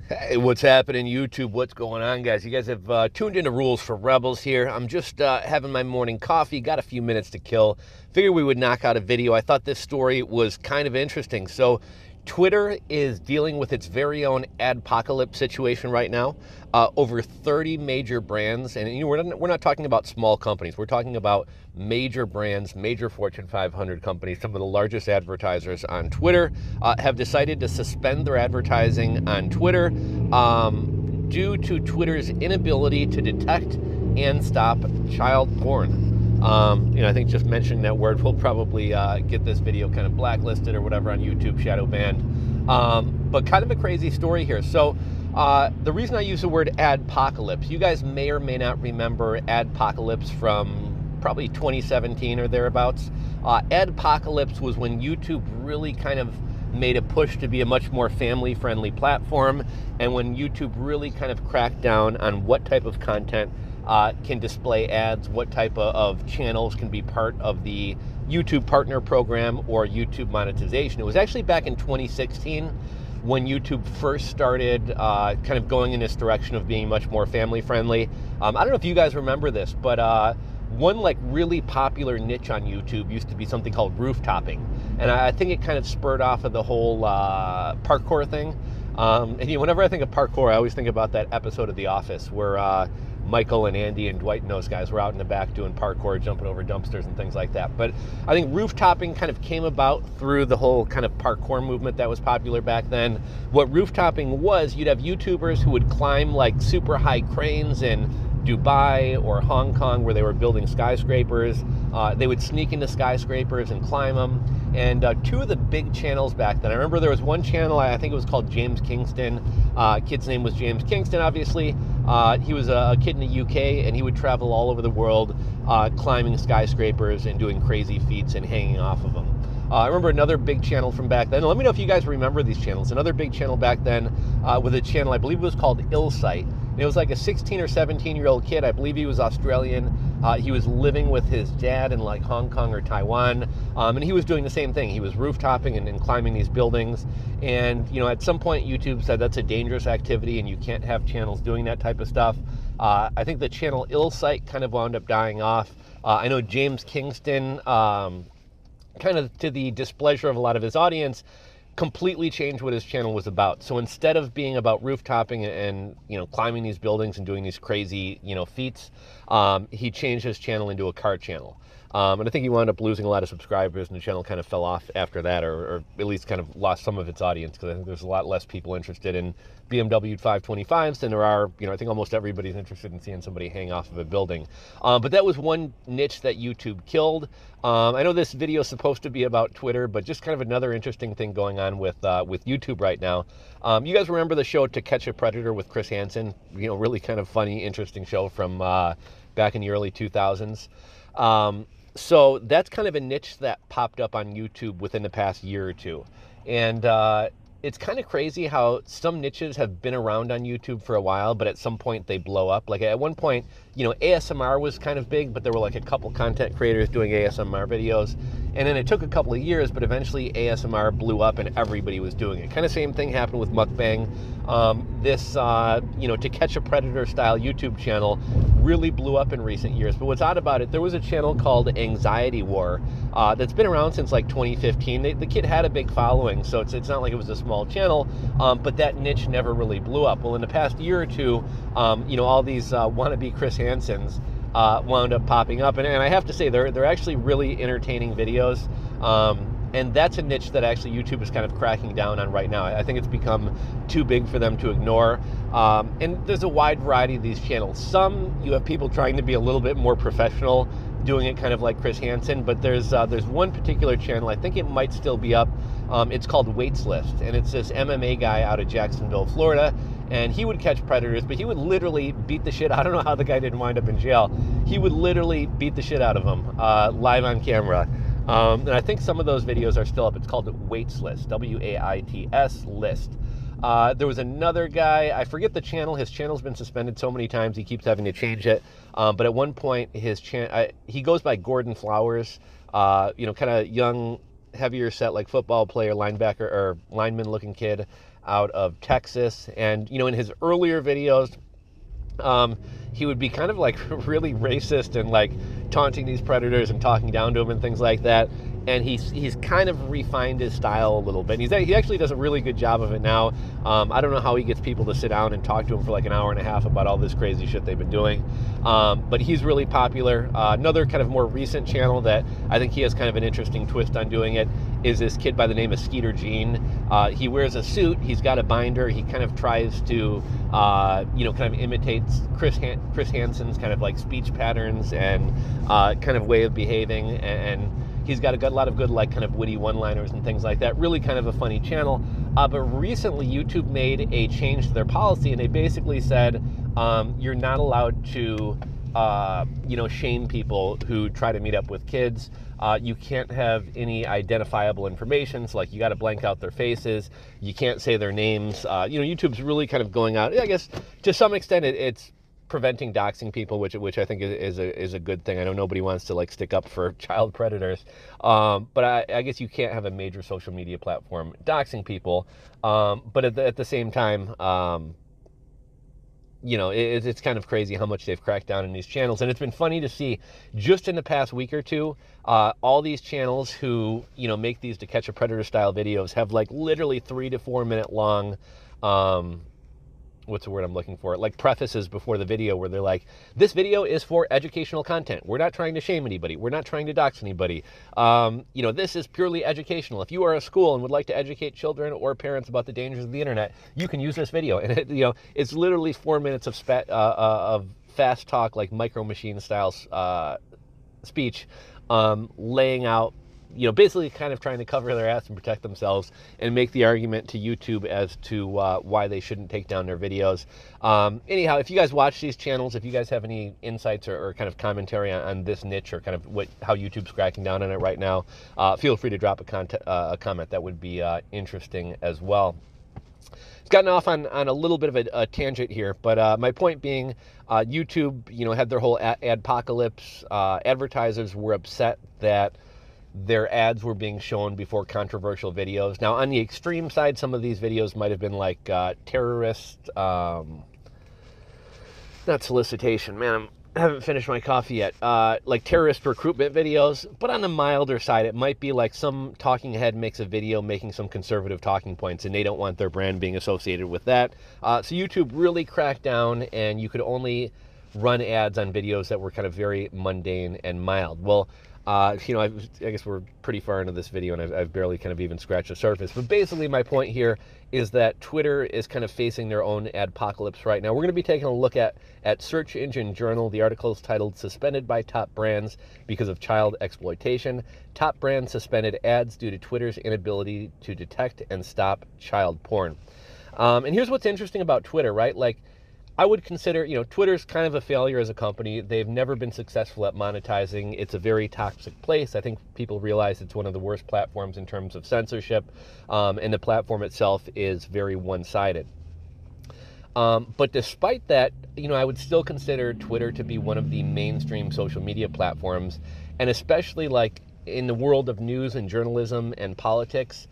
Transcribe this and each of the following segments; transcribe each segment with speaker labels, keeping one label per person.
Speaker 1: Hey, what's happening, YouTube? What's going on, guys? You guys have tuned into Rules for Rebels here. I'm just having my morning coffee, got a few minutes to kill. Figured we would knock out a video. I thought this story was kind of interesting. So, Twitter is dealing with its very own Adpocalypse situation right now. Over 30 major brands, and we're not talking about small companies. We're talking about major brands, major Fortune 500 companies, some of the largest advertisers on Twitter have decided to suspend their advertising on Twitter due to Twitter's inability to detect and stop child porn. I think just mentioning that word will probably get this video kind of blacklisted or whatever on YouTube, shadow banned. But kind of a crazy story here. So the reason I use the word Adpocalypse, you guys may or may not remember Adpocalypse from probably 2017 or thereabouts. Adpocalypse was when YouTube really kind of made a push to be a much more family-friendly platform, and when YouTube really kind of cracked down on what type of content can display ads, what type of channels can be part of the YouTube Partner Program or YouTube monetization. It was actually back in 2016 when YouTube first started kind of going in this direction of being much more family-friendly. I don't know if you guys remember this, but one like really popular niche on YouTube used to be something called roof-topping. And I think it kind of spurred off of the whole parkour thing. Whenever I think of parkour, I always think about that episode of The Office where Michael and Andy and Dwight and those guys were out in the back doing parkour, jumping over dumpsters and things like that. But I think roof-topping kind of came about through the whole kind of parkour movement that was popular back then. What roof-topping was, you'd have YouTubers who would climb like super high cranes in Dubai or Hong Kong where they were building skyscrapers. They would sneak into skyscrapers and climb them. And two of the big channels back then, I remember there was one channel, I think it was called James Kingston. Kid's name was James Kingston, obviously. He was a kid in the UK, and he would travel all over the world climbing skyscrapers and doing crazy feats and hanging off of them. I remember another big channel from back then. Let me know if you guys remember these channels. Another big channel back then was a channel, I believe it was called Illsight. It was like a 16 or 17-year-old kid. I believe he was Australian. He was living with his dad in like Hong Kong or Taiwan. And he was doing the same thing. He was roof-topping and climbing these buildings. And, at some point, YouTube said that's a dangerous activity and you can't have channels doing that type of stuff. I think the channel Illsight kind of wound up dying off. I know James Kingston, kind of to the displeasure of a lot of his audience, completely changed what his channel was about. So instead of being about roof-topping and climbing these buildings and doing these crazy feats, he changed his channel into a car channel. And I think he wound up losing a lot of subscribers, and the channel kind of fell off after that, or at least kind of lost some of its audience, because I think there's a lot less people interested in BMW 525s than there are, I think almost everybody's interested in seeing somebody hang off of a building. But that was one niche that YouTube killed. I know this video is supposed to be about Twitter, but just kind of another interesting thing going on with YouTube right now. You guys remember the show To Catch a Predator with Chris Hansen? Really kind of funny, interesting show from back in the early 2000s. So that's kind of a niche that popped up on YouTube within the past year or two. And it's kind of crazy how some niches have been around on YouTube for a while, but at some point they blow up. Like at one point, ASMR was kind of big, but there were like a couple content creators doing ASMR videos. And then it took a couple of years, but eventually ASMR blew up and everybody was doing it. Kind of same thing happened with mukbang. This To Catch a Predator style YouTube channel really blew up in recent years. But what's odd about it, there was a channel called Anxiety War that's been around since like 2015. The kid had a big following, so it's not like it was a small channel, but that niche never really blew up. Well, in the past year or two, all these wannabe Chris Hansens wound up popping up, and I have to say they're actually really entertaining videos, and that's a niche that actually YouTube is kind of cracking down on right now. I think it's become too big for them to ignore, and there's a wide variety of these channels. Some you have people trying to be a little bit more professional, doing it kind of like Chris Hansen, but there's one particular channel, I think it might still be up. It's called Weights List, and it's this MMA guy out of Jacksonville, Florida, and he would catch predators, but he would literally beat the shit. I don't know how the guy didn't wind up in jail. He would literally beat the shit out of them live on camera. And I think some of those videos are still up. It's called Weights List, W-A-I-T-S List. There was another guy, I forget the channel. His channel's been suspended so many times, he keeps having to change it. But at one point, he goes by Gordon Flowers, kind of young, heavier set, like football player, linebacker, or lineman-looking kid out of Texas. And, in his earlier videos, he would be kind of like really racist and like taunting these predators and talking down to them and things like that. And he's kind of refined his style a little bit. He actually does a really good job of it now. I don't know how he gets people to sit down and talk to him for like an hour and a half about all this crazy shit they've been doing. But he's really popular. Another kind of more recent channel that I think he has kind of an interesting twist on doing it is this kid by the name of Skeeter Gene. He wears a suit. He's got a binder. He kind of tries to, kind of imitates Chris Hansen's kind of like speech patterns and kind of way of behaving. And he's got a lot of good, like, kind of witty one-liners and things like that. Really kind of a funny channel. But recently, YouTube made a change to their policy, and they basically said you're not allowed to, shame people who try to meet up with kids. You can't have any identifiable information, so, like, you got to blank out their faces. You can't say their names. YouTube's really kind of going out. I guess, to some extent, it's preventing doxing people, which I think is a good thing. I know nobody wants to like stick up for child predators, but I guess you can't have a major social media platform doxing people. But at the same time, it's kind of crazy how much they've cracked down in these channels, and it's been funny to see just in the past week or two, all these channels who make these To Catch a Predator style videos have like literally 3 to 4 minute long. What's the word I'm looking for? Like prefaces before the video where they're like, this video is for educational content. We're not trying to shame anybody. We're not trying to dox anybody. This is purely educational. If you are a school and would like to educate children or parents about the dangers of the internet, you can use this video. And it's literally 4 minutes of fast talk, like Micro Machine style speech, laying out, basically kind of trying to cover their ass and protect themselves and make the argument to YouTube as to why they shouldn't take down their videos. Anyhow, if you guys watch these channels, if you guys have any insights or kind of commentary on this niche or kind of how YouTube's cracking down on it right now, feel free to drop a comment. That would be interesting as well. It's gotten off on a little bit of a tangent here, but my point being, YouTube, had their whole Adpocalypse. Advertisers were upset that their ads were being shown before controversial videos. Now, on the extreme side, some of these videos might have been like terrorist, not solicitation, man, I haven't finished my coffee yet, like terrorist recruitment videos. But on the milder side, it might be like some talking head makes a video making some conservative talking points, and they don't want their brand being associated with that. So YouTube really cracked down, and you could only run ads on videos that were kind of very mundane and mild. Well, I guess we're pretty far into this video, and I've barely kind of even scratched the surface. But basically, my point here is that Twitter is kind of facing their own adpocalypse right now. We're going to be taking a look at Search Engine Journal. The article is titled "Suspended by Top Brands Because of Child Exploitation. Top Brands Suspended Ads Due to Twitter's Inability to Detect and Stop Child Porn." And here's what's interesting about Twitter, right? Like, I would consider, Twitter's kind of a failure as a company. They've never been successful at monetizing. It's a very toxic place. I think people realize it's one of the worst platforms in terms of censorship, and the platform itself is very one-sided. But despite that, I would still consider Twitter to be one of the mainstream social media platforms, and especially like in the world of news and journalism and politics,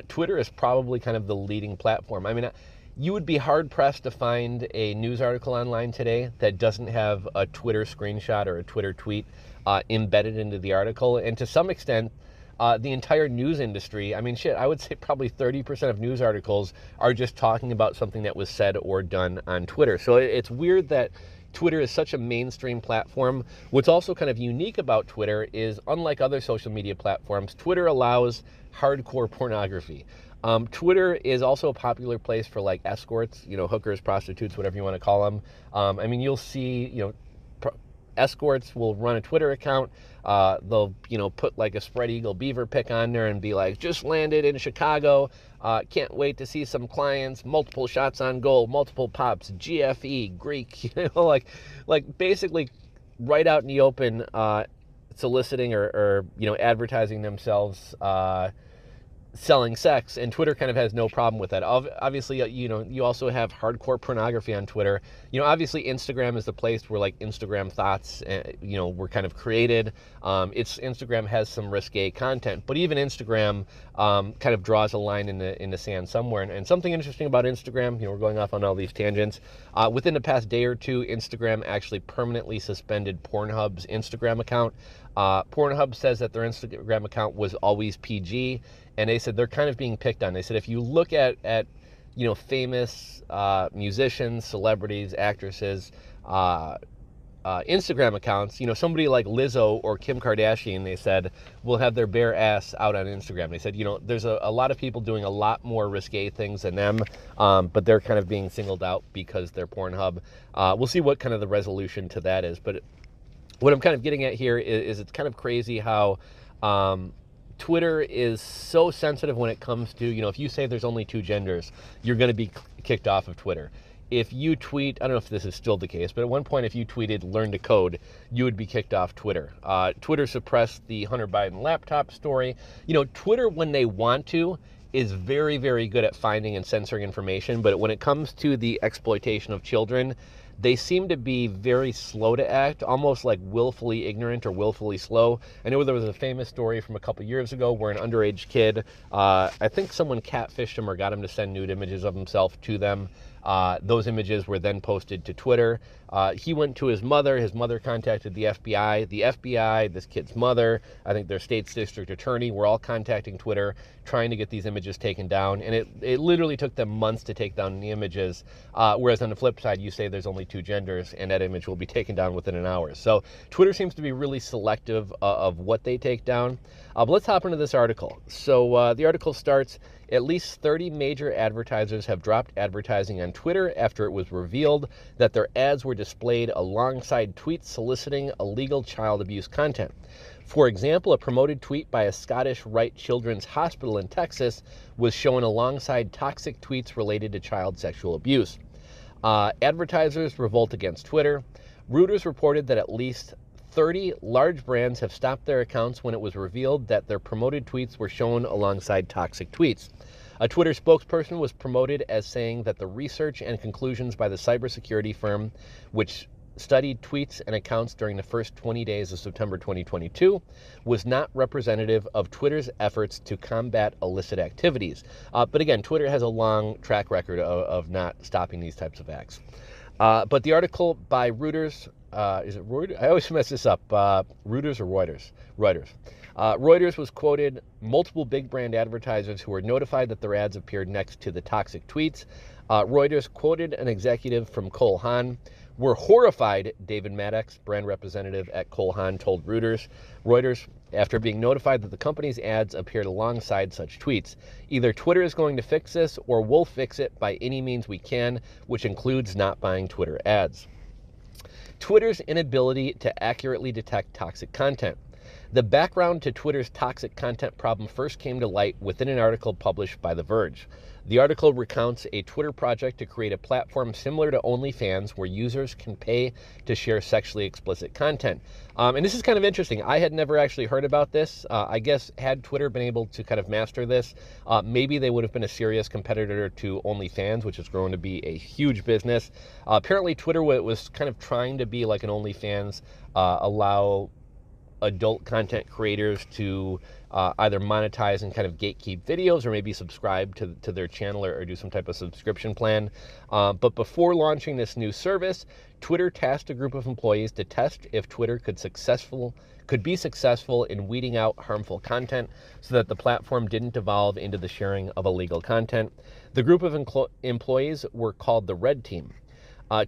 Speaker 1: Twitter is probably kind of the leading platform. I mean, you would be hard-pressed to find a news article online today that doesn't have a Twitter screenshot or a Twitter tweet embedded into the article. And to some extent, the entire news industry, I mean, shit, I would say probably 30% of news articles are just talking about something that was said or done on Twitter. So it's weird that Twitter is such a mainstream platform. What's also kind of unique about Twitter is, unlike other social media platforms, Twitter allows hardcore pornography. Twitter is also a popular place for like escorts, hookers, prostitutes, whatever you want to call them. I mean, you'll see, escorts will run a Twitter account. They'll, put like a spread eagle beaver pic on there and be like, just landed in Chicago. Can't wait to see some clients, multiple shots on goal, multiple pops, GFE, Greek, like basically right out in the open, soliciting or advertising themselves, selling sex, and Twitter kind of has no problem with that. Obviously, you also have hardcore pornography on Twitter. Obviously Instagram is the place where like Instagram thoughts, were kind of created. Instagram has some risque content, but even Instagram kind of draws a line in the sand somewhere. And something interesting about Instagram, we're going off on all these tangents. Within the past day or two, Instagram actually permanently suspended Pornhub's Instagram account. Pornhub says that their Instagram account was always PG, and they said they're kind of being picked on. They said if you look at famous musicians, celebrities, actresses, Instagram accounts, somebody like Lizzo or Kim Kardashian, they said, will have their bare ass out on Instagram. They said, there's a lot of people doing a lot more risque things than them, but they're kind of being singled out because they're Pornhub. We'll see what kind of the resolution to that is, but what I'm kind of getting at here is it's kind of crazy how Twitter is so sensitive when it comes to, if you say there's only two genders, you're going to be kicked off of Twitter. If you tweet, I don't know if this is still the case, but at one point if you tweeted learn to code, you would be kicked off Twitter. Twitter suppressed the Hunter Biden laptop story. Twitter, when they want to, is very, very good at finding and censoring information, but when it comes to the exploitation of children, they seem to be very slow to act, almost like willfully ignorant or willfully slow. I know there was a famous story from a couple years ago where an underage kid, I think someone catfished him or got him to send nude images of himself to them. Those images were then posted to Twitter. He went to his mother contacted the FBI. The FBI, this kid's mother, I think their state's district attorney, were all contacting Twitter, trying to get these images taken down. And it literally took them months to take down the images. Whereas on the flip side, you say there's only two genders, and that image will be taken down within an hour. So Twitter seems to be really selective of what they take down. But let's hop into this article. So the article starts, at least 30 major advertisers have dropped advertising on Twitter after it was revealed that their ads were displayed alongside tweets soliciting illegal child abuse content. For example, a promoted tweet by a Scottish Rite Children's Hospital in Texas was shown alongside toxic tweets related to child sexual abuse. Advertisers revolt against Twitter. Reuters reported that at least 30 large brands have stopped their accounts when it was revealed that their promoted tweets were shown alongside toxic tweets. A Twitter spokesperson was promoted as saying that the research and conclusions by the cybersecurity firm, which studied tweets and accounts during the first 20 days of September 2022, was not representative of Twitter's efforts to combat illicit activities. But again, Twitter has a long track record of not stopping these types of acts. But the article by Reuters, is it Reuters? I always mess this up. Reuters or Reuters? Reuters. Reuters was quoted multiple big brand advertisers who were notified that their ads appeared next to the toxic tweets. Reuters quoted an executive from Cole Haan. "We're horrified," David Maddox, brand representative at Cole Haan, told Reuters, after being notified that the company's ads appeared alongside such tweets. "Either Twitter is going to fix this or we'll fix it by any means we can, which includes not buying Twitter ads." Twitter's inability to accurately detect toxic content. The background to Twitter's toxic content problem first came to light within an article published by The Verge. The article recounts a Twitter project to create a platform similar to OnlyFans where users can pay to share sexually explicit content. And this is kind of interesting. I had never actually heard about this. I guess had Twitter been able to kind of master this, maybe they would have been a serious competitor to OnlyFans, which has grown to be a huge business. Apparently Twitter was kind of trying to be like an OnlyFans, allow adult content creators to either monetize and kind of gatekeep videos or maybe subscribe to their channel or do some type of subscription plan. But before launching this new service, Twitter tasked a group of employees to test if Twitter could be successful in weeding out harmful content so that the platform didn't devolve into the sharing of illegal content. The group of employees were called the Red Team.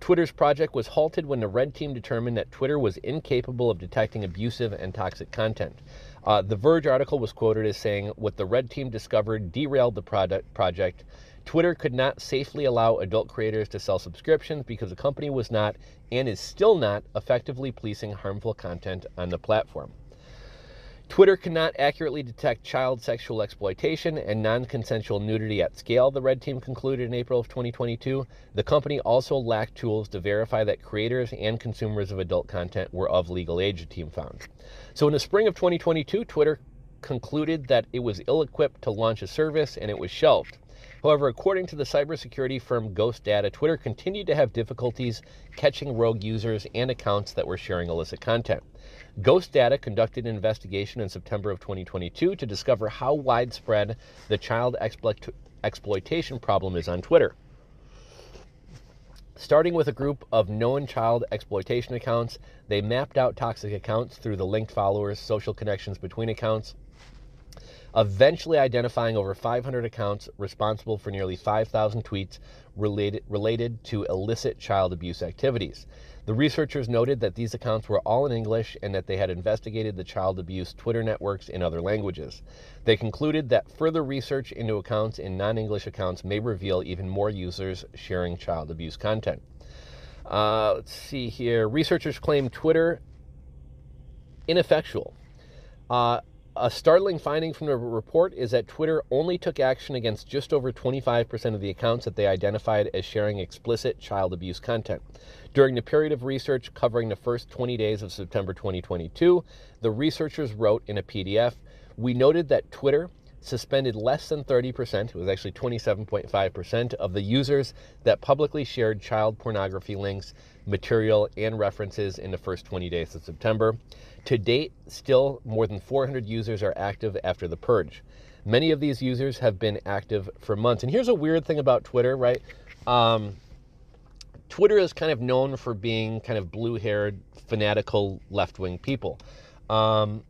Speaker 1: Twitter's project was halted when the Red Team determined that Twitter was incapable of detecting abusive and toxic content. The Verge article was quoted as saying, "What the Red Team discovered derailed the project. Twitter could not safely allow adult creators to sell subscriptions because the company was not, and is still not, effectively policing harmful content on the platform." Twitter cannot accurately detect child sexual exploitation and non-consensual nudity at scale, the Red Team concluded in April of 2022. The company also lacked tools to verify that creators and consumers of adult content were of legal age, the team found. So in the spring of 2022, Twitter concluded that it was ill-equipped to launch a service and it was shelved. However, according to the cybersecurity firm Ghost Data, Twitter continued to have difficulties catching rogue users and accounts that were sharing illicit content. Ghost Data conducted an investigation in September of 2022 to discover how widespread the child exploitation problem is on Twitter. Starting with a group of known child exploitation accounts, they mapped out toxic accounts through the linked followers, social connections between accounts, eventually identifying over 500 accounts responsible for nearly 5,000 tweets related to illicit child abuse activities. The researchers noted that these accounts were all in English and that they had investigated the child abuse Twitter networks in other languages. They concluded that further research into accounts in non-English accounts may reveal even more users sharing child abuse content. Let's see here. Researchers claim Twitter ineffectual. A startling finding from the report is that Twitter only took action against just over 25% of the accounts that they identified as sharing explicit child abuse content. During the period of research covering the first 20 days of September 2022, the researchers wrote in a PDF, "We noted that Twitter suspended less than 30%, it was actually 27.5%, of the users that publicly shared child pornography links, material, and references in the first 20 days of September. To date, still more than 400 users are active after the purge. Many of these users have been active for months." And here's a weird thing about Twitter, right? Twitter is kind of known for being kind of blue-haired, fanatical, left-wing people. I'm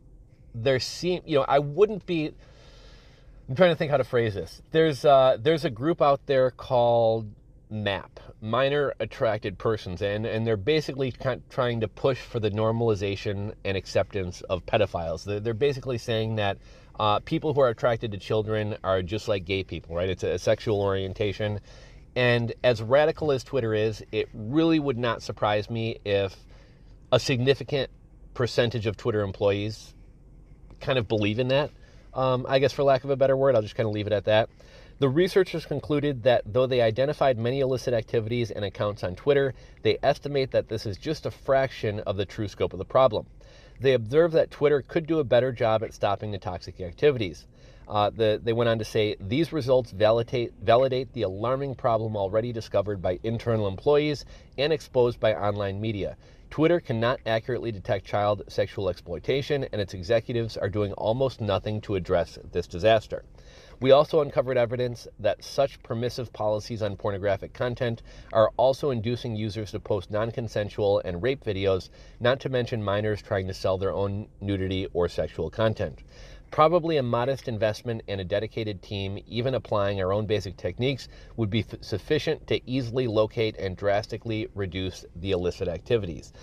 Speaker 1: trying to think how to phrase this. There's a group out there called MAP, Minor Attracted Persons, and they're basically trying to push for the normalization and acceptance of pedophiles. They're basically saying that people who are attracted to children are just like gay people, right? It's a sexual orientation. And as radical as Twitter is, it really would not surprise me if a significant percentage of Twitter employees kind of believe in that. I guess for lack of a better word, I'll just kind of leave it at that. The researchers concluded that though they identified many illicit activities and accounts on Twitter, they estimate that this is just a fraction of the true scope of the problem. They observed that Twitter could do a better job at stopping the toxic activities. They went on to say, "These results validate the alarming problem already discovered by internal employees and exposed by online media. Twitter cannot accurately detect child sexual exploitation, and its executives are doing almost nothing to address this disaster. We also uncovered evidence that such permissive policies on pornographic content are also inducing users to post non-consensual and rape videos, not to mention minors trying to sell their own nudity or sexual content. Probably a modest investment and a dedicated team, even applying our own basic techniques, would be sufficient to easily locate and drastically reduce the illicit activities."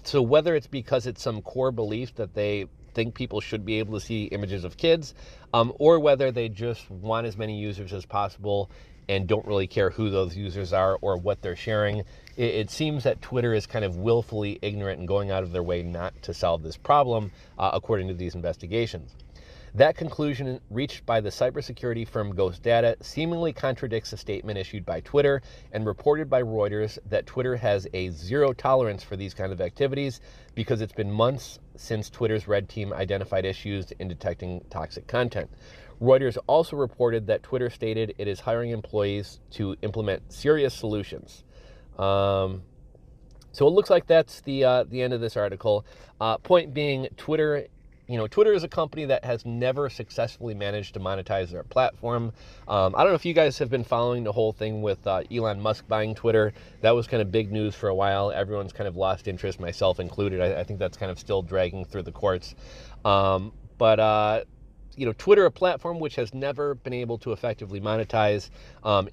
Speaker 1: So whether it's because it's some core belief that they think people should be able to see images of kids, or whether they just want as many users as possible and don't really care who those users are or what they're sharing, it seems that Twitter is kind of willfully ignorant and going out of their way not to solve this problem, according to these investigations. That conclusion, reached by the cybersecurity firm Ghost Data, seemingly contradicts a statement issued by Twitter and reported by Reuters that Twitter has a zero tolerance for these kind of activities because it's been months since Twitter's red team identified issues in detecting toxic content. Reuters also reported that Twitter stated it is hiring employees to implement serious solutions. So it looks like that's the end of this article. Point being, Twitter is a company that has never successfully managed to monetize their platform. I don't know if you guys have been following the whole thing with Elon Musk buying Twitter. That was kind of big news for a while. Everyone's kind of lost interest, myself included. I think that's kind of still dragging through the courts. Twitter, a platform which has never been able to effectively monetize,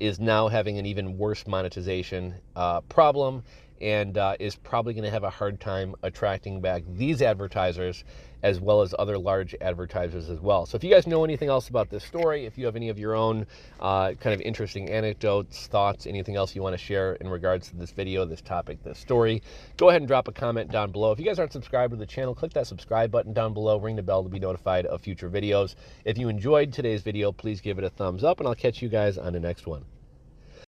Speaker 1: is now having an even worse monetization problem, and is probably going to have a hard time attracting back these advertisers as well as other large advertisers as well. So if you guys know anything else about this story, if you have any of your own kind of interesting anecdotes, thoughts, anything else you want to share in regards to this video, this topic, this story, go ahead and drop a comment down below. If you guys aren't subscribed to the channel, click that subscribe button down below, ring the bell to be notified of future videos. If you enjoyed today's video, please give it a thumbs up, and I'll catch you guys on the next one.